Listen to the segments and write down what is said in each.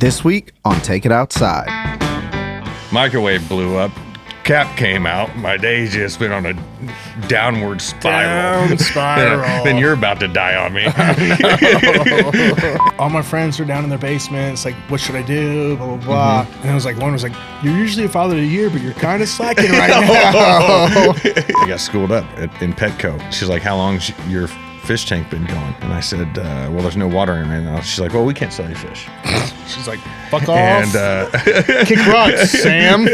This week on Take It Outside. Microwave blew up. Cap came out. My day's just been on a downward spiral. Down spiral. Then you're about to die on me. All my friends are down in their basement. It's like, what should I do? Blah, blah, blah. And it was like, one was like, you're usually a father of the year, but you're kind of slacking right now. I got schooled up in Petco. She's like, how long's your fish tank been going? And I said, well, there's no water in it right now. She's like, well, we can't sell you fish. She's like, fuck off. And Kick rocks, Sam.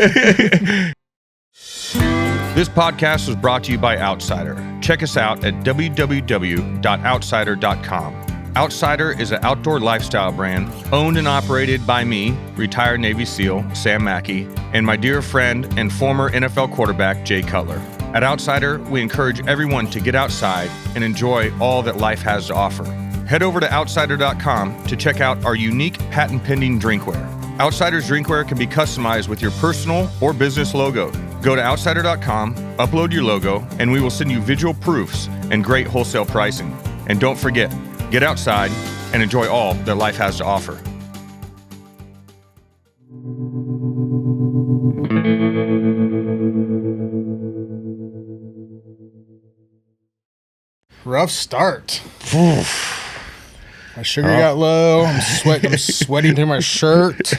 this podcast was brought to you by Outsider. Check us out at www.outsider.com. Outsider is an outdoor lifestyle brand owned and operated by me, retired Navy SEAL Sam Mackey, and my dear friend and former NFL quarterback Jay Cutler. At Outsider, we encourage everyone to get outside and enjoy all that life has to offer. Head over to outsider.com to check out our unique patent-pending drinkware. Outsider's drinkware can be customized with your personal or business logo. Go to outsider.com, upload your logo, and we will send you visual proofs and great wholesale pricing. And don't forget, get outside and enjoy all that life has to offer. Rough start. My sugar got low. I'm sweating through my shirt.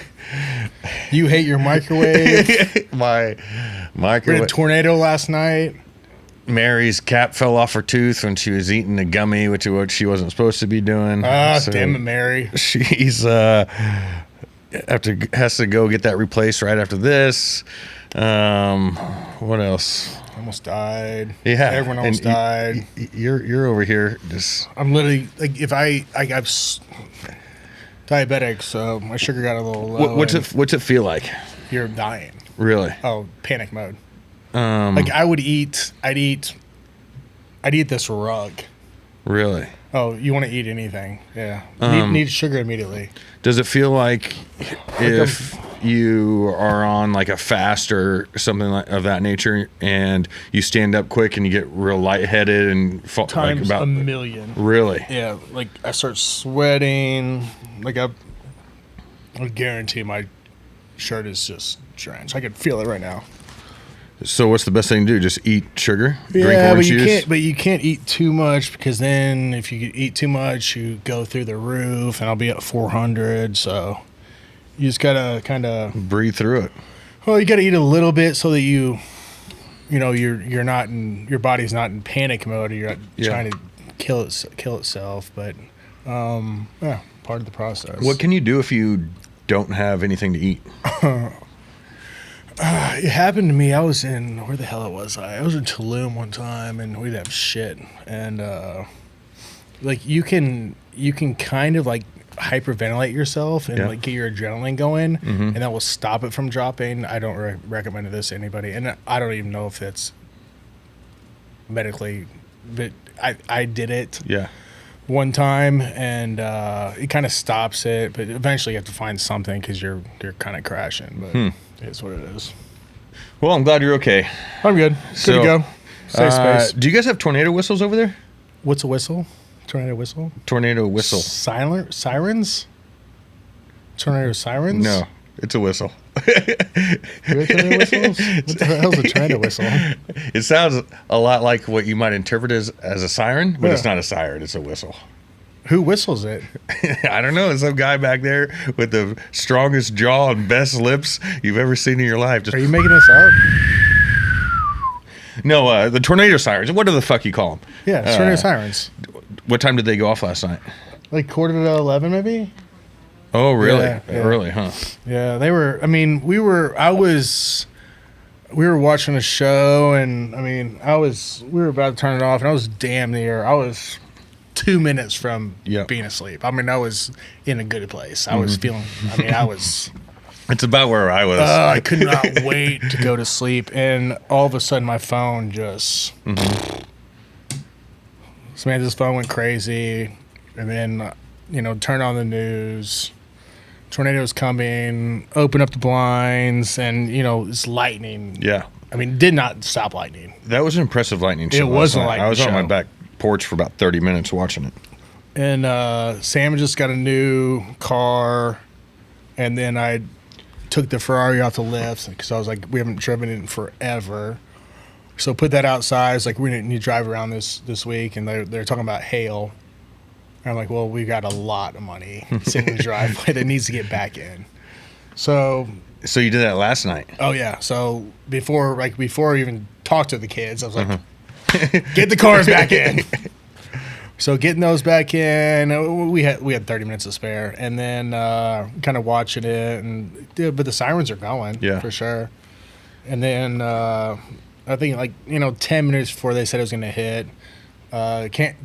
You hate your microwave. My We had microwave. a tornado last night. Mary's cap fell off her tooth when she was eating a gummy, which is what she wasn't supposed to be doing. So Damn it, Mary. She's has to go get that replaced right after this. What else? Almost died. Yeah, Everyone almost and died. You're over here just. I'm literally like, if I'm diabetic, so my sugar got a little low. What's and it feel like? You're dying. Really? Oh, panic mode. Like I'd eat this rug. Really? Oh, you want to eat anything? Yeah. Need sugar immediately. Does it feel like if you are on like a fast or something of that nature, and you stand up quick and you get real lightheaded and fall Times like about a million. Really? Yeah, like I start sweating. Like I guarantee my shirt is just drenched. I can feel it right now. So what's the best thing to do? Just eat sugar? Drink Yeah, orange juice? but you can't eat too much, because then if you eat too much, you go through the roof, and I'll be at 400. So you just gotta kind of, Breathe through it. well, you gotta eat a little bit so that you're not in, your body's not in panic mode, or you're not trying to kill itself. But yeah, part of the process. What can you do if you don't have anything to eat? It happened to me. I was in, where the hell was I? I was in Tulum one time, and we'd have shit. And like you can kind of like hyperventilate yourself and like get your adrenaline going, and that will stop it from dropping. I don't recommend this to anybody, and I don't even know if that's medically, but I did it one time, and it kind of stops it, but eventually you have to find something, because you're kind of crashing. But it's what it is. Well, I'm glad you're okay. I'm good. Good to go. Safe space. Do you guys have tornado whistles over there? What's a whistle? Tornado whistle? Tornado whistle. Sirens? Tornado sirens? No, it's a whistle. Do we have tornado whistles? What the hell's a tornado whistle? It sounds a lot like what you might interpret as a siren, but it's Yeah. not a siren. It's a whistle. Who whistles it? I don't know. It's some guy back there with the strongest jaw and best lips you've ever seen in your life. Just Are you making this up? no, the tornado sirens. What the fuck you call them? Yeah, it's tornado sirens. What time did they go off last night? Like 10:45, maybe? Oh, really? Yeah. Really, huh? Yeah, they were. I mean, we were watching a show, and I mean, we were about to turn it off, and I was 2 minutes from being asleep. I mean, I was in a good place. I was feeling, It's about where I was. I could not wait to go to sleep. And all of a sudden, my phone just, Samantha's phone went crazy. And then, turn on the news. Tornado's coming. Open up the blinds. And, it's lightning. Yeah. I mean, did not stop lightning. That was an impressive lightning show. It was a last night. lightning I was on my show. back porch for about 30 minutes watching it. And Sam just got a new car. and then I took the Ferrari off the lift because I was like, we haven't driven it in forever. So put that outside. It's like, we need to drive around this week, and they're talking about hail. And I'm like, well, we got a lot of money sitting in the driveway that needs to get back in. So you did that last night. Oh yeah. So before I even talked to the kids, I was like, get the cars back in. So getting those back in, we had 30 minutes to spare, and then kind of watching it, but the sirens are going, for sure. And then I think 10 minutes before they said it was going to hit,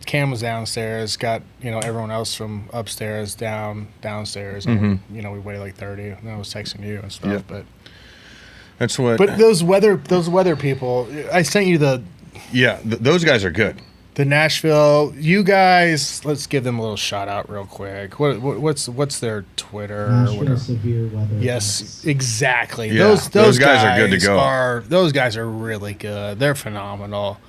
Cam was downstairs, got everyone else from upstairs downstairs, and we waited like 30, and I was texting you and stuff, but that's what. But those weather people, I sent you those guys are good. The Nashville, you guys, let's give them a little shout out real quick. What's their Twitter? Nashville Severe Weather. Yes, exactly. Yeah, those guys are good to go. Those guys are really good. They're phenomenal.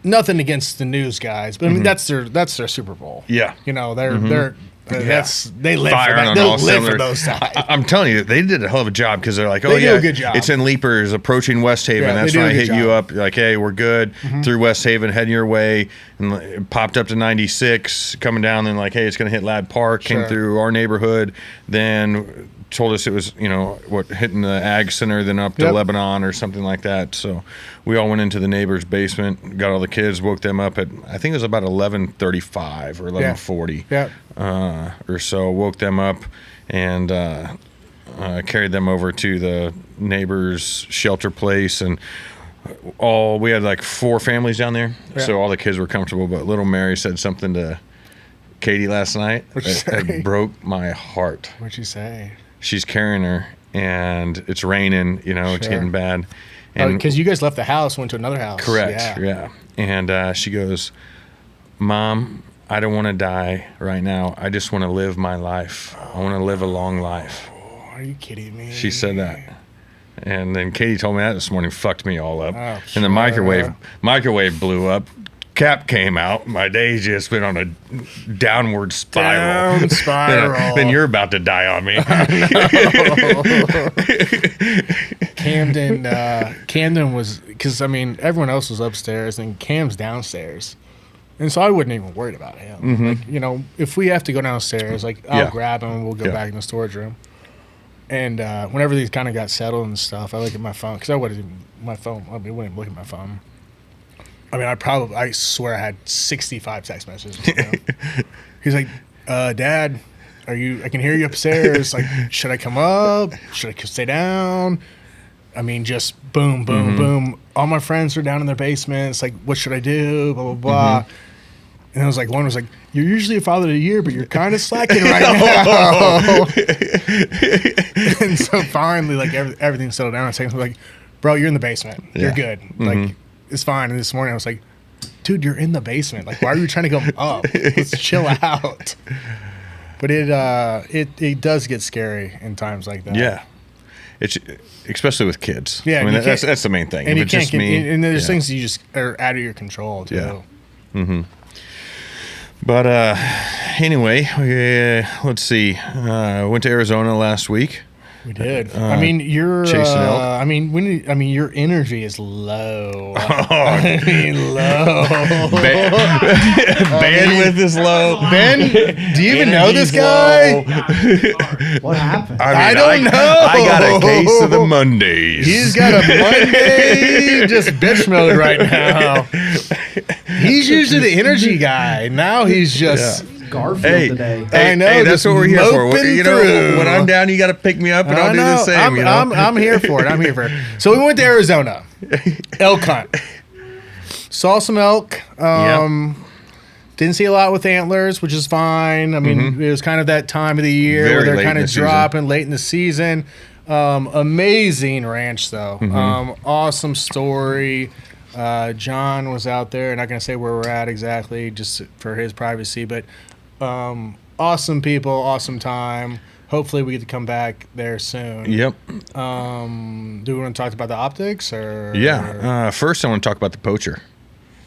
Nothing against the news guys, but I mean that's their Super Bowl. Yeah, they're they live Firing for that. on They all live for cylinders. those guys. I'm telling you, they did a hell of a job because they're like, They do a good job. it's in Leapers approaching West Haven. Yeah, That's they do when a I good hit you job. up. Like, hey, we're good through West Haven, heading your way, and it popped up to 96, coming down. Then like, hey, it's going to hit Ladd Park. Came Sure. through our neighborhood. Then told us it was hitting the Ag Center, then up to Yep. Lebanon or something like that. So we all went into the neighbor's basement, got all the kids, woke them up at I think it was about 11:35 or 11:40. Yeah. Or so, woke them up and carried them over to the neighbor's shelter place, and we had like 4 families down there, so all the kids were comfortable. But little Mary said something to Katie last night that broke my heart. What'd you say? She's carrying her, and it's raining. It's Sure. getting bad. And Because you guys left the house, went to another house. correct, yeah. And she goes, "Mom, I don't want to die right now. I just want to live my life. I want to live a long life." Are you kidding me? She said that. And then Katie told me that this morning, fucked me all up. Oh, And sure. the microwave blew up. Cap came out. My day's just been on a downward spiral. Down spiral. Then you're about to die on me. Camden was, because I mean everyone else was upstairs and Cam's downstairs, and so I wasn't even worried about him. Like, if we have to go downstairs, like I'll grab him and we'll go back in the storage room. And whenever these kind of got settled and stuff, I look at my phone because I wouldn't even look at my phone. I mean, I swear I had 65 text messages. He's like, Dad, I can hear you upstairs. Like, should I come up? Should I stay down? I mean, just boom, boom, boom. All my friends are down in their basements. Like, what should I do? Blah, blah, blah. And I was like, one was like, you're usually a father of the year, but you're kind of slacking right now. And so finally, like, everything settled down. I was like, bro, you're in the basement. You're good. Like, it's fine. And this morning I was like, dude, you're in the basement. Like, why are you trying to go up? Let's chill out. But it does get scary in times like that. Yeah. It's especially with kids. Yeah, I mean, you that's can't- the main thing. And If you it's can't just get, me, and there's yeah. things you just are out of your control too. Yeah. But anyway, let's see. Went to Arizona last week. We did. I mean, you're. chasing elk. I mean, your energy is low. I mean, low. Bandwidth is low. Ben, do you even know this guy? What happened? I don't know. I got a case of the Mondays. He's got a Monday just bitch mode right now. He's usually the energy guy. Now he's just. Garfield Hey, today. I know, Hey, that's just what we're here for. moping through. When I'm down, you got to pick me up, and I'll do the same. I'm here for it. So we went to Arizona, elk hunt. Saw some elk. Didn't see a lot with antlers, which is fine. I mean, it was kind of that time of the year Very where they're late kind in of the season. dropping late in the season. Amazing ranch, though. Awesome story. John was out there. Not going to say where we're at exactly, just for his privacy, but awesome people, awesome time. Hopefully we get to come back there soon. Yep. Do we want to talk about the optics or? Yeah. First, I want to talk about the poacher.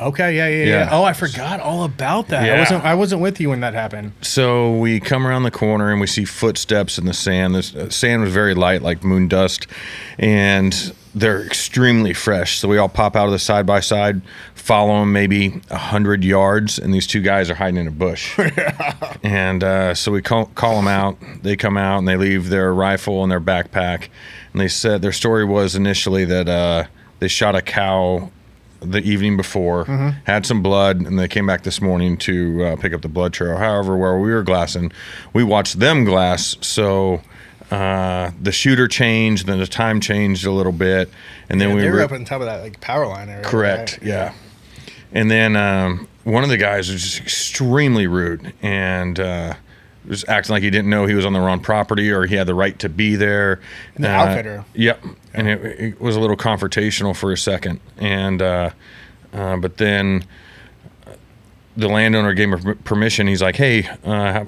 Okay, yeah. Yeah. Oh, I forgot all about that. Yeah. I wasn't with you when that happened. So we come around the corner and we see footsteps in the sand. The sand was very light, like moon dust, and they're extremely fresh. So we all pop out of the side by side, follow them maybe 100 yards, and these two guys are hiding in a bush. And so we call them out. They come out and they leave their rifle and their backpack. And they said their story was initially that they shot a cow the evening before, had some blood, and they came back this morning to pick up the blood trail. However, where we were glassing, we watched them glass, so the shooter changed, then the time changed a little bit, and then They we were were up on top of that like power line area. correct, right? yeah. And then one of the guys was just extremely rude and was acting like he didn't know he was on the wrong property or he had the right to be there. The outfitter. Yep. And it was a little confrontational for a second. And but then the landowner gave him permission. He's like, hey,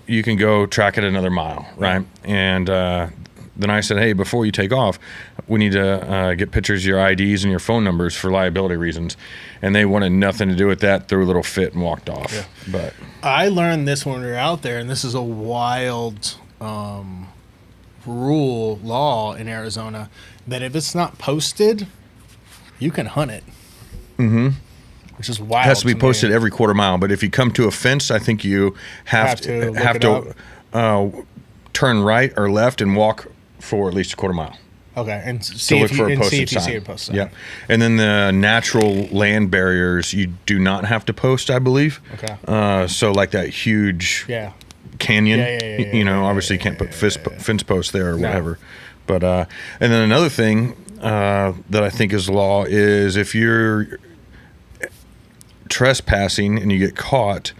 you can go track it another mile, right? And then I said, hey, before you take off, we need to get pictures of your IDs and your phone numbers for liability reasons. And they wanted nothing to do with that, threw a little fit and walked off. Yeah. But I learned this when we were out there, and this is a wild law in Arizona, that if it's not posted, you can hunt it. Mm-hmm. Which is wild. it has to be me. posted every quarter mile. But if you come to a fence, I think you have look to turn right or left and walk for at least a quarter mile. Okay, and To see look if for you, a and see posted if you sign. see it posted. Yeah, and then the natural land barriers you do not have to post, I believe. Okay. So like that huge Yeah. canyon, Yeah, you know, yeah, obviously yeah, you can't yeah, put fence posts there or No. whatever. But and then another thing that I think is law is if you're trespassing and you get caught,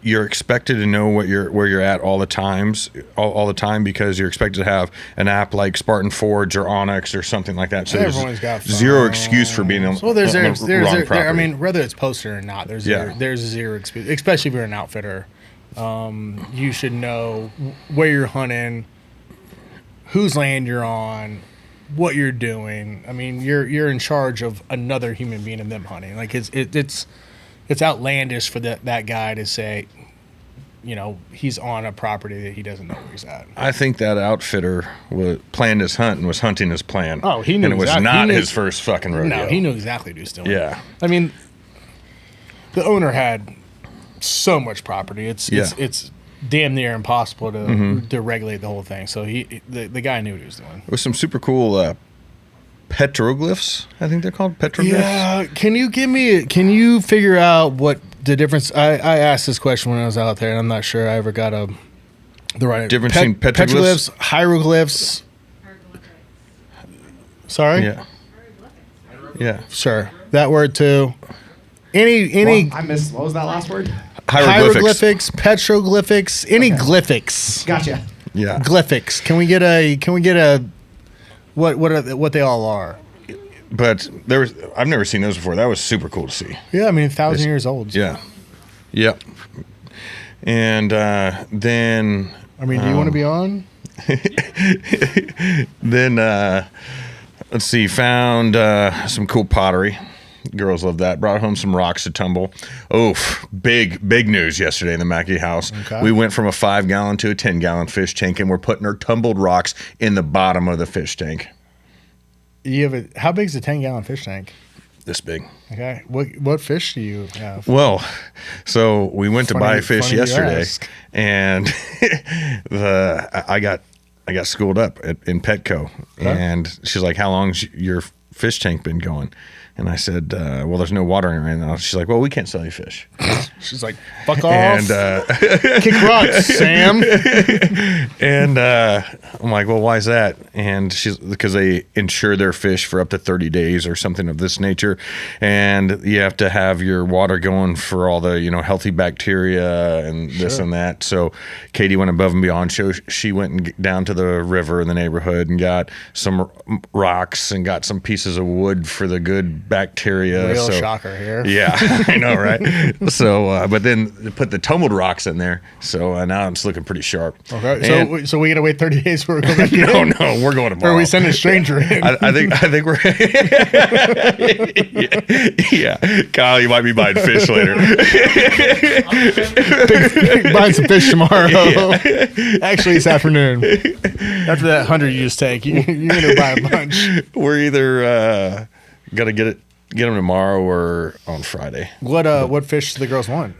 you're expected to know where you're at all the time because you're expected to have an app like Spartan Forge or Onyx or something like that. So Everyone's got there's zero phones. excuse for being on, Well, there's on there's, the there's, wrong there, property. I mean, whether it's posted or not, there's Yeah. there's zero excuse, especially if you're an outfitter. You should know where you're hunting, whose land you're on, what you're doing. I mean, you're in charge of another human being and them hunting. Like it's outlandish for that guy to say, you know, he's on a property that he doesn't know where he's at. I think that outfitter planned his hunt and was hunting his plan. Oh, he knew and it was exactly- not he knew- his first fucking rodeo. No, he knew exactly what he was doing. Yeah. I mean, the owner had so much property. It's Yeah. Mm-hmm. it's damn near impossible to regulate the whole thing. So the guy knew what he was doing. With some super cool petroglyphs, I think they're called petroglyphs. Yeah, can you figure out what the difference? I asked this question when I was out there, and I'm not sure I ever got the right Difference between petroglyphs? hieroglyphs. Sorry, Yeah. Yeah. sure, that word too. Any Well, I missed. What was that last word? Hieroglyphics. petroglyphics, any Okay. glyphics, Gotcha. Yeah. glyphics. Can we get a what they all are? But I've never seen those before. That was super cool to see. Yeah, I mean 1,000 years old. Yeah. Yep. And then I mean, do you want to be on? Then let's see, found some cool pottery. Girls love that. Brought home some rocks to tumble. Oof, big news yesterday in the Mackey house. Okay. We went from a 5-gallon to a 10-gallon fish tank, and we're putting our tumbled rocks in the bottom of the fish tank. You have how big is a 10-gallon fish tank? This big. Okay, what fish do you have? Well, so we went to Funny- buy fish funny you yesterday, ask. and I got schooled up in Petco, and she's like, "How long's your fish tank been going?" And I said, "Well, there's no water in it right now." She's like, "Well, we can't sell you fish." She's like, fuck off, And kick rocks, Sam. and I'm like, "Well, why is that?" And she's because they insure their fish for up to 30 days or something of this nature, and you have to have your water going for all the healthy bacteria and this and that. So Katie went above and beyond. She went down to the river in the neighborhood and got some rocks and got some pieces pieces of wood for the good bacteria. Real so, shocker here. Yeah, I know, right? So, but then put the tumbled rocks in there. So now it's looking pretty sharp. Okay, And- so we got to wait 30 days for it to go back no, in? no, we're going tomorrow. Or we send a stranger in? I think we're yeah. Kyle, you might be buying fish later. Buying some fish tomorrow. Actually, this afternoon. After that 100 you just take, you're going to buy a bunch. We're either gonna get them tomorrow or on Friday. What fish do the girls want?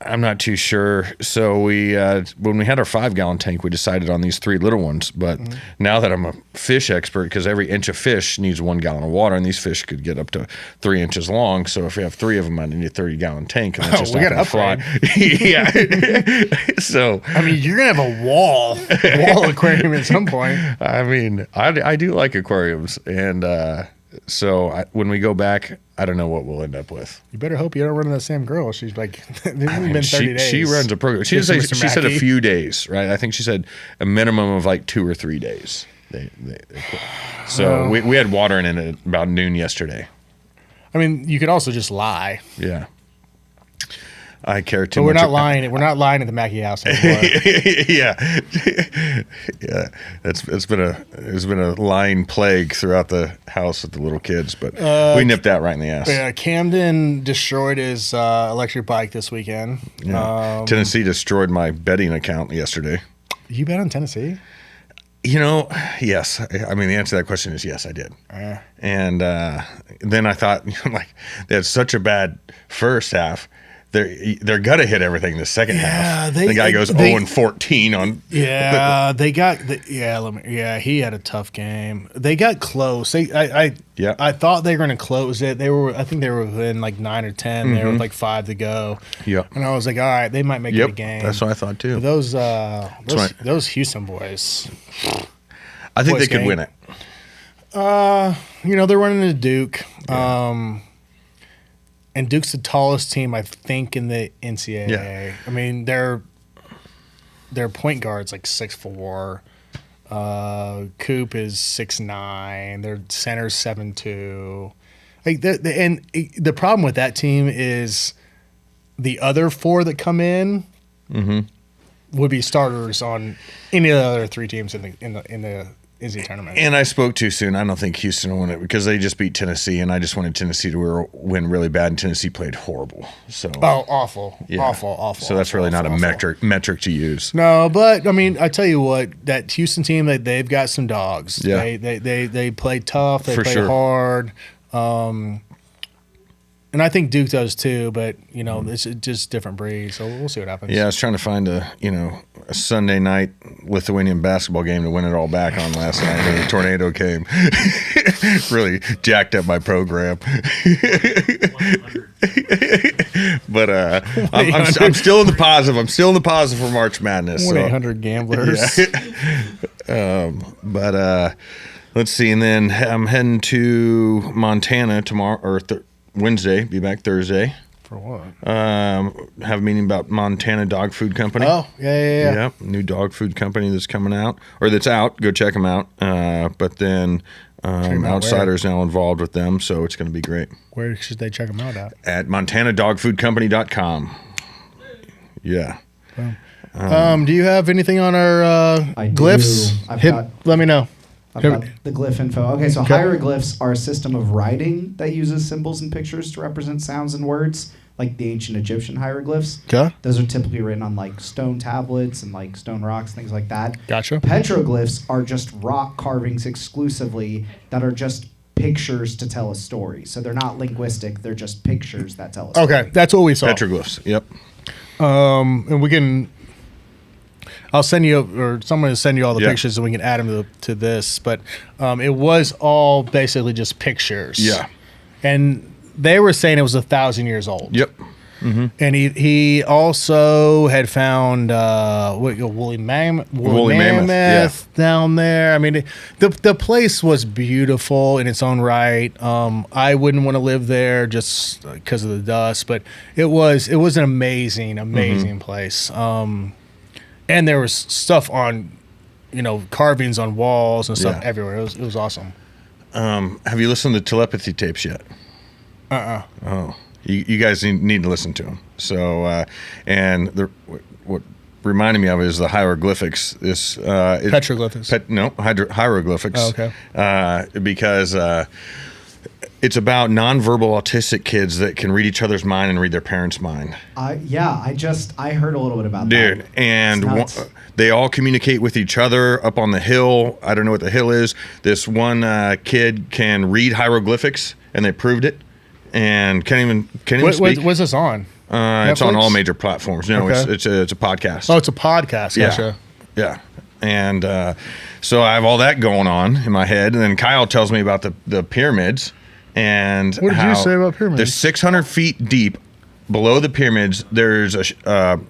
I'm not too sure. So we when we had our 5-gallon tank, we decided on these 3 little ones. But now that I'm a fish expert, because every inch of fish needs 1 gallon of water, and these fish could get up to 3 inches long. So if we have 3 of them, I need a 30-gallon tank, and that's just we not gotta gonna fly. Yeah. So I mean, you're going to have a wall aquarium at some point. I mean, I do like aquariums, and so when we go back, I don't know what we'll end up with. You better hope you don't run into that same girl. She's like, it's only been 30 days. She runs a program. She Mr. said a Mackey. few days, right? I think she said a minimum of like 2 or 3 days. They quit. So we had water in it at about noon yesterday. I mean, you could also just lie. Yeah. I care too But we're much. not lying. We're not lying at the Mackey house anymore. Yeah. Yeah. It's been a lying plague throughout the house with the little kids, but we nipped that right in the ass. Yeah, Camden destroyed his electric bike this weekend. Yeah. Tennessee destroyed my betting account yesterday. You bet on Tennessee? You know, yes. I mean, the answer to that question is yes, I did. And then I thought, like, they had such a bad first half. They're gonna hit everything the second half. The guy goes 0-14 on. Yeah, they got. He had a tough game. They got close. I thought they were going to close it. I think they were within like 9 or 10. They were with like 5 to go. Yep. And I was like, all right, they might make it a game. That's what I thought too. But those Houston boys. I think boys they could game. win it. They're running into Duke. And Duke's the tallest team, I think, in the NCAA. Yeah. I mean, their point guard's like 6'4". Coop is 6'9". Their center's 7'2". Like the problem with that team is the other 4 that come in would be starters on any of the other 3 teams in the NCAA tournament. And I spoke too soon. I don't think Houston will win it because they just beat Tennessee, and I just wanted Tennessee to win really bad, and Tennessee played horrible. So awful. yeah. Awful. So that's really not a metric to use. No, but I mean, I tell you what, that Houston team, they've got some dogs. Yeah. They play tough. They For play sure. hard. And I think Duke does too, but it's just different breed. So we'll see what happens. Yeah, I was trying to find a Sunday night Lithuanian basketball game to win it all back on last night, and the tornado came. Really jacked up my program. But I'm still in the positive. I'm still in the positive for March Madness. 1-800 gamblers. But let's see, and then I'm heading to Montana tomorrow or Wednesday. Be back Thursday. For what? Have a meeting about Montana Dog Food Company. Oh, yeah. Yep, new dog food company that's coming out, or that's out. Go check them out. But then Outsiders now involved with them, so it's going to be great. Where should they check them out At MontanaDogFoodCompany.com. Yeah. Do you have anything on our I do. glyphs? Let me know. I've got the glyph info. Okay, so hieroglyphs are a system of writing that uses symbols and pictures to represent sounds and words, like the ancient Egyptian hieroglyphs. Okay. Those are typically written on like stone tablets and like stone rocks, things like that. Gotcha. Petroglyphs are just rock carvings exclusively that are just pictures to tell a story. So they're not linguistic, they're just pictures that tell a story. Okay, that's what we saw. Petroglyphs. Yep. And we can. I'll send you, or someone will send you all the Yeah. pictures, and we can add them to this. But it was all basically just pictures. Yeah. And they were saying it was 1,000 years old. Yep. And he also had found woolly mammoth yeah. down there. I mean, the place was beautiful in its own right. I wouldn't want to live there just because of the dust, but it was an amazing place. And there was stuff on, carvings on walls and stuff Yeah. everywhere. It was awesome. Have you listened to telepathy tapes yet? Oh, you guys need to listen to them. So, and what reminded me of is the hieroglyphics. This Petroglyphics. Hieroglyphics. Oh, okay. Because it's about nonverbal autistic kids that can read each other's mind and read their parents' mind. I heard a little bit about Dude, that. and they all communicate with each other up on the hill. I don't know what the hill is. This one kid can read hieroglyphics, and they proved it. And can't even speak. What's this on? It's on all major platforms. No, Okay. it's a podcast. Oh, it's a podcast. Gotcha. Yeah. And so I have all that going on in my head. And then Kyle tells me about the pyramids. And What did you say about pyramids? They're 600 feet deep below the pyramids. There's a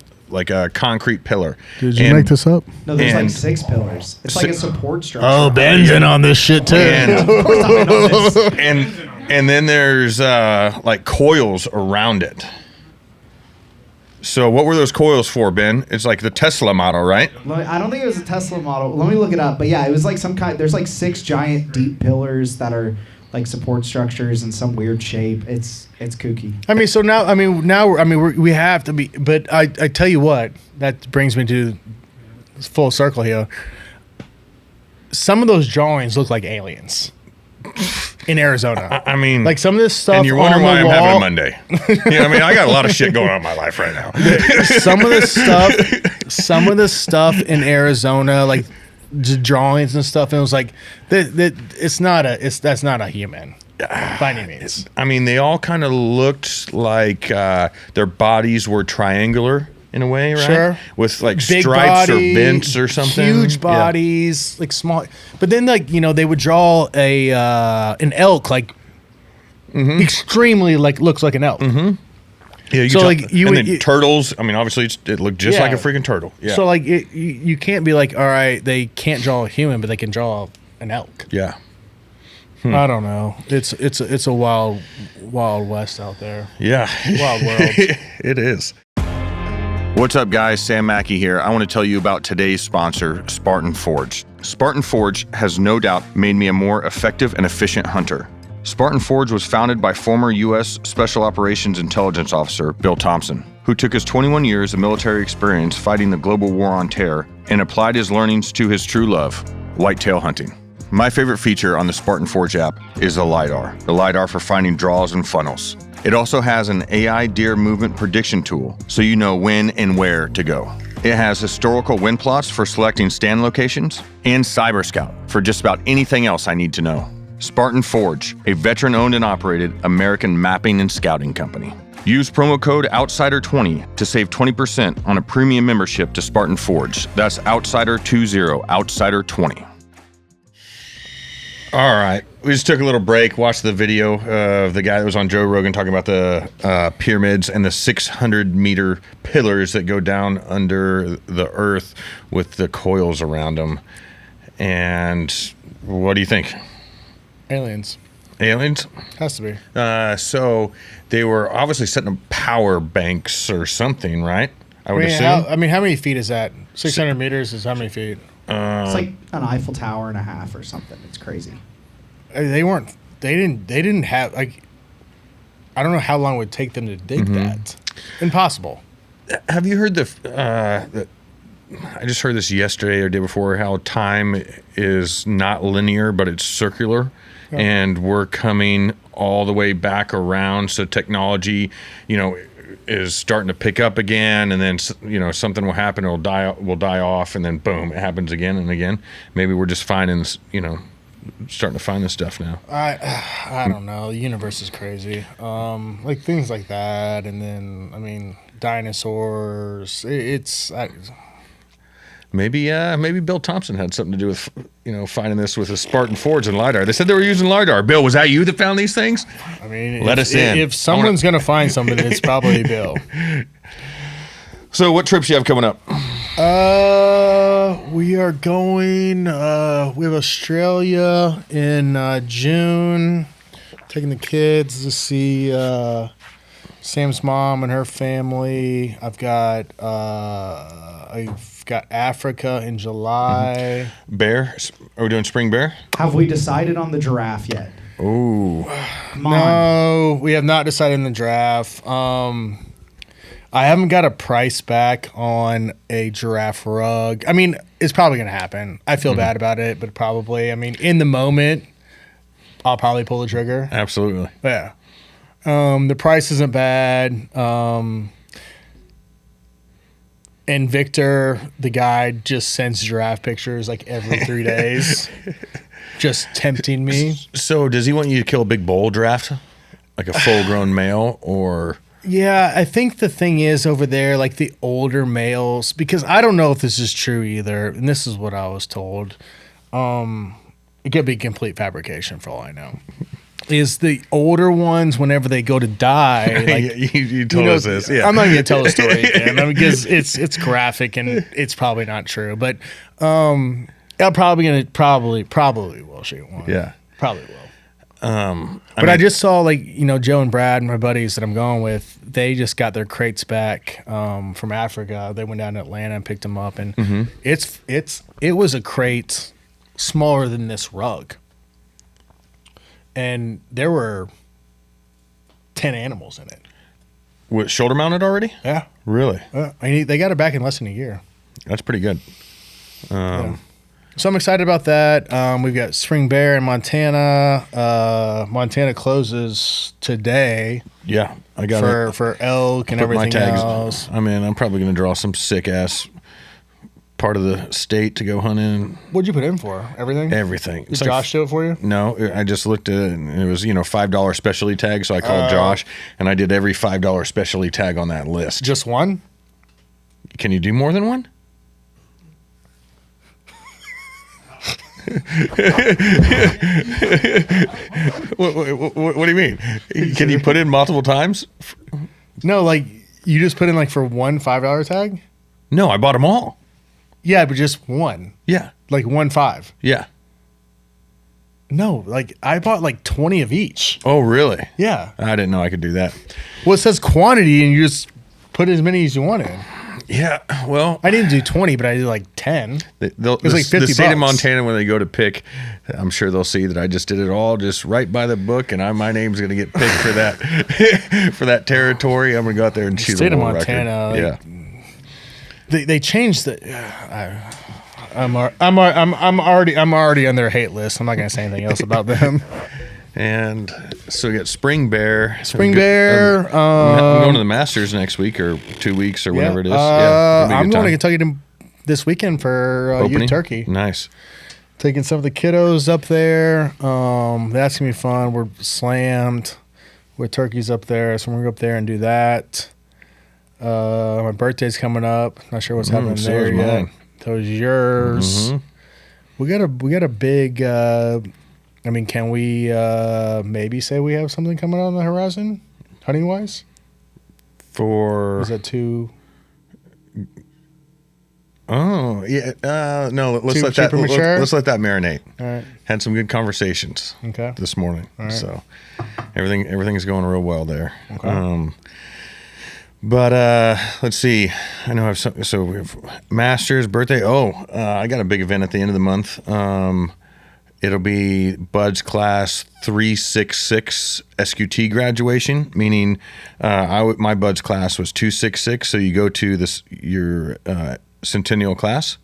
concrete pillar. Did you make this up? No, there's and- like 6 pillars. It's like a support structure. Oh, Ben's in on this shit too. And, Of course I'm in on this. and then there's like coils around it. So what were those coils for, Ben? It's like the Tesla model, right? I don't think it was a Tesla model. Let me look it up. But yeah, it was like some kind. There's like 6 giant deep pillars that are like support structures in some weird shape. It's kooky. I mean, so now we have to be. But I tell you what, that brings me to full circle here. Some of those drawings look like aliens in Arizona. I mean, like some of this stuff. and you're wondering on the why I'm having a wall- Monday. I mean, I got a lot of shit going on in my life right now. some of the stuff in Arizona, like the drawings and stuff, and it was like that's not a human by any means. I mean, they all kind of looked like their bodies were triangular in a way, right? Sure. With like Big stripes body, or vents or something. Huge Yeah. bodies, like small. But then, like they would draw an elk, like extremely like looks like an elk. Yeah, you So, can like, tell- you and would- then turtles. I mean, obviously, it looked just Yeah. like a freaking turtle. Yeah. So like you can't be like, all right, they can't draw a human, but they can draw an elk. yeah. I don't know. It's a wild west out there. Yeah. Wild world. It is. What's up, guys? Sam Mackey here. I want to tell you about today's sponsor, Spartan Forge. Spartan Forge has no doubt made me a more effective and efficient hunter. Spartan Forge was founded by former U.S. Special Operations Intelligence Officer Bill Thompson, who took his 21 years of military experience fighting the global war on terror and applied his learnings to his true love, whitetail hunting. My favorite feature on the Spartan Forge app is the LiDAR for finding draws and funnels. It also has an AI deer movement prediction tool, so you know when and where to go. It has historical wind plots for selecting stand locations, and Cyber Scout for just about anything else I need to know. Spartan Forge, a veteran-owned and operated American mapping and scouting company. Use promo code OUTSIDER20 to save 20% on a premium membership to Spartan Forge. That's OUTSIDER20, OUTSIDER20. All right. We just took a little break, watched the video of the guy that was on Joe Rogan talking about the pyramids and the 600-meter pillars that go down under the earth with the coils around them. And what do you think? Aliens. Aliens? Has to be. So they were obviously setting up power banks or something, right? I would assume. How many feet is that? 600 meters is how many feet? It's like an Eiffel Tower and a half or something. It's crazy. They didn't have like. I don't know how long it would take them to dig that. Impossible. Have you heard I just heard this yesterday or day before, how time is not linear, but it's circular. Yeah. And we're coming all the way back around. So technology, is starting to pick up again, and then something will happen. It'll die off, and then boom, it happens again and again. Maybe we're just finding this, starting to find this stuff now. I don't know. The universe is crazy. Like things like that, and then dinosaurs. Maybe Bill Thompson had something to do with finding this with a Spartan Forge and LiDAR. They said they were using LiDAR. Bill, was that you that found these things? I mean, let us in. If someone's gonna find something, it's probably Bill. So, what trips you have coming up? We are going. We have Australia in June. Taking the kids to see Sam's mom and her family. I've got a got Africa in July. Bear? Are we doing spring bear? Have we decided on the giraffe yet? Ooh. Come on. No, we have not decided in the draft. I haven't got a price back on a giraffe rug. I mean, it's probably going to happen. I feel bad about it, but probably. I mean, in the moment, I'll probably pull the trigger. Absolutely. Yeah. The price isn't bad. And Victor, the guy, just sends giraffe pictures like every 3 days, just tempting me. So does he want you to kill a big bull giraffe? Like a full-grown male, or... Yeah, I think the thing is over there, like the older males, because I don't know if this is true either, and this is what I was told. It could be complete fabrication for all I know. Is the older ones, whenever they go to die, like you told us this. Yeah. I'm not going to tell the story again because it's graphic and it's probably not true. But I'm probably will shoot one. Yeah. Probably will. I just saw Joe and Brad, my buddies that I'm going with, they just got their crates back from Africa. They went down to Atlanta and picked them up, and it was a crate smaller than this rug, and there were 10 animals in it. What, shoulder mounted already? Yeah, Really? they got it back in less than a year. That's pretty good. Yeah. So I'm excited about that. We've got spring bear in Montana. Montana closes today. Yeah, I got for elk and put my everything tags. else. I mean, I'm probably going to draw some sick ass part of the state to go hunt in. What'd you put in for? Everything? Everything. Did Josh do it for you? No, I just looked at it and it was $5 specialty tag. So I called Josh and I did every $5 specialty tag on that list. Just one? Can you do more than one? What do you mean? Can you put in multiple times? No, like you just put in like for one $5 tag? No, I bought them all. Yeah, but just one. Yeah. Like 1.5. Yeah. No, like I bought like 20 of each. Oh, really? Yeah. I didn't know I could do that. Well, it says quantity and you just put as many as you want in. Yeah, well, I didn't do 20, but I did like 10. It was like 50 the state of bucks. Montana, when they go to pick, I'm sure they'll see that I just did it all just right by the book, and my name's going to get picked for that for that territory. I'm going to go out there and shoot State a of world Montana, record. Yeah. They changed the. I'm already on their hate list. I'm not going to say anything else about them. And so we got spring bear. Spring bear. I'm going to the Masters next week or 2 weeks or whatever it is. I'm going to Kentucky this weekend for Youth Turkey. Nice. Taking some of the kiddos up there. That's gonna be fun. We're slammed with turkeys up there, so we're gonna go up there and do that. My birthday's coming up. Not sure what's happening so there is yet. mine. So is yours. We got a big. Can we maybe say we have something coming on the horizon, hunting wise? Is that too? Oh yeah, no. Let's Too let that. premature? Let's let that marinate. All right. Had some good conversations this morning, so everything's going real well there. Okay. But let's see. I know I have some. So we have Masters birthday. I got a big event at the end of the month. It'll be Bud's class 366 SQT graduation, meaning my Bud's class was 266. So you go to your centennial class.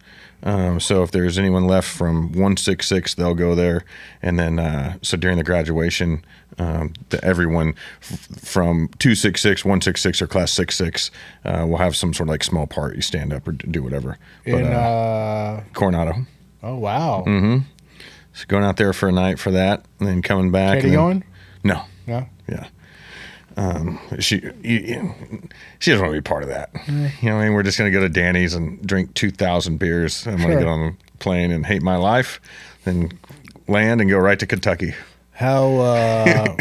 So if there's anyone left from 166, they'll go there. And then so during the graduation, everyone from 266, 166, or class 66 will have some sort of like small part. You stand up or do whatever. In Coronado. Oh wow. Mm-hmm. So going out there for a night for that, and then coming back. Katie going? No. No. Yeah. She doesn't want to be part of that. We're just going to go to Danny's and drink 2,000 beers. I'm going to get on the plane and hate my life, then land and go right to Kentucky. How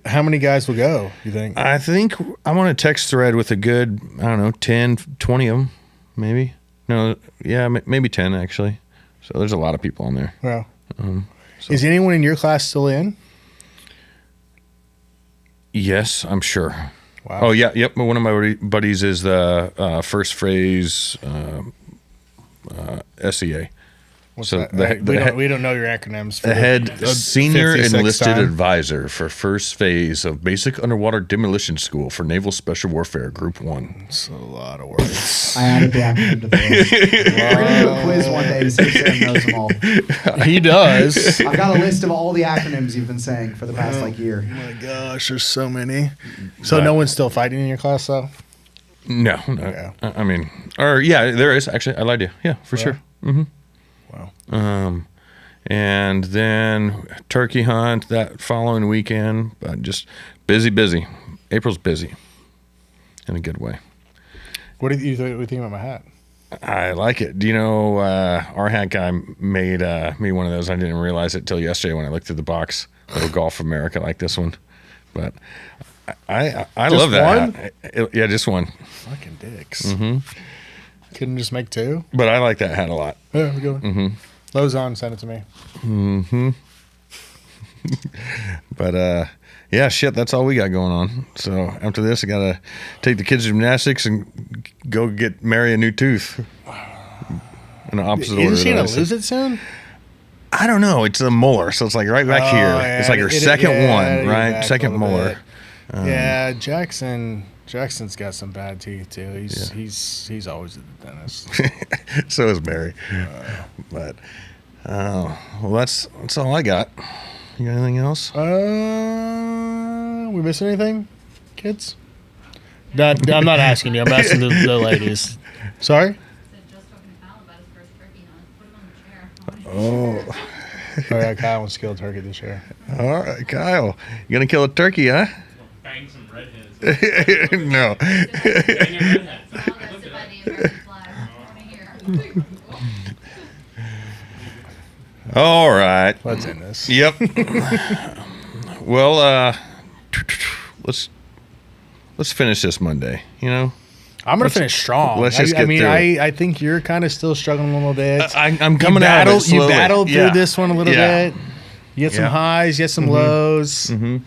many guys will go, you think? I think I'm on a text thread with a good, 10, 20 of them, maybe. No, yeah, maybe 10 actually. So there's a lot of people on there. Yeah. Is anyone in your class still in? Yes, I'm sure. Wow. Oh, yeah. Yep. One of my buddies is the first phase SEA. What's So that? We don't know your acronyms. For The head senior 56th enlisted time. advisor for first phase of basic underwater demolition school for Naval Special Warfare Group 1. It's a lot of words. I added the acronym to the list. We're gonna do a quiz one day to see if Sam knows them all. He does. I've got a list of all the acronyms you've been saying for the past year. Oh my gosh, there's so many. So But- no one's still fighting in your class, though? No. Yeah. I mean, or yeah, there is actually. I lied to you. Yeah, for sure. Wow. And then turkey hunt that following weekend. Just busy. April's busy in a good way. What do you think about my hat? I like it. Do you know our hat guy made me one of those? I didn't realize it till yesterday when I looked through the box. Little Golf America like this one, but I love that one? hat. Yeah, just one. Fucking dicks. Couldn't just make two? But I like that hat a lot. Yeah, we go. Lozon sent it to me. But yeah, shit, that's all we got going on. So after this, I gotta take the kids to gymnastics and go marry a new tooth. In the opposite order. Isn't she that I gonna said. lose it soon? I don't know. It's a molar, so it's like right back here. yeah, It's like her second one, right? Second molar. Yeah, Jackson's got some bad teeth too. He's always at the dentist. So is Mary. But well, that's all I got. You got anything else? We miss anything, kids? No, I'm not asking you. I'm asking the ladies. Sorry. Just talking to Kyle about his first turkey hunt. Put him on the chair. Oh, All right, Kyle wants to kill a turkey this year. all right, Kyle. You gonna kill a turkey, huh? Bang some redheads. No. Bang your redheads. I'll go sit by the American flag. Over here. All right. Let's end this. Yep. Well, let's finish this Monday. You know, I'm gonna finish strong. let's just I get mean, through it. I think you're kind of still struggling a little bit. I'm coming out of it slowly. You battled Yeah. through this one a little Yeah. bit. You had some Yeah. highs, you had some lows. Mhm.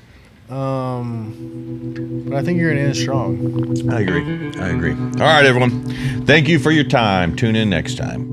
But I think you're gonna end strong. I agree. All right, everyone. Thank you for your time. Tune in next time.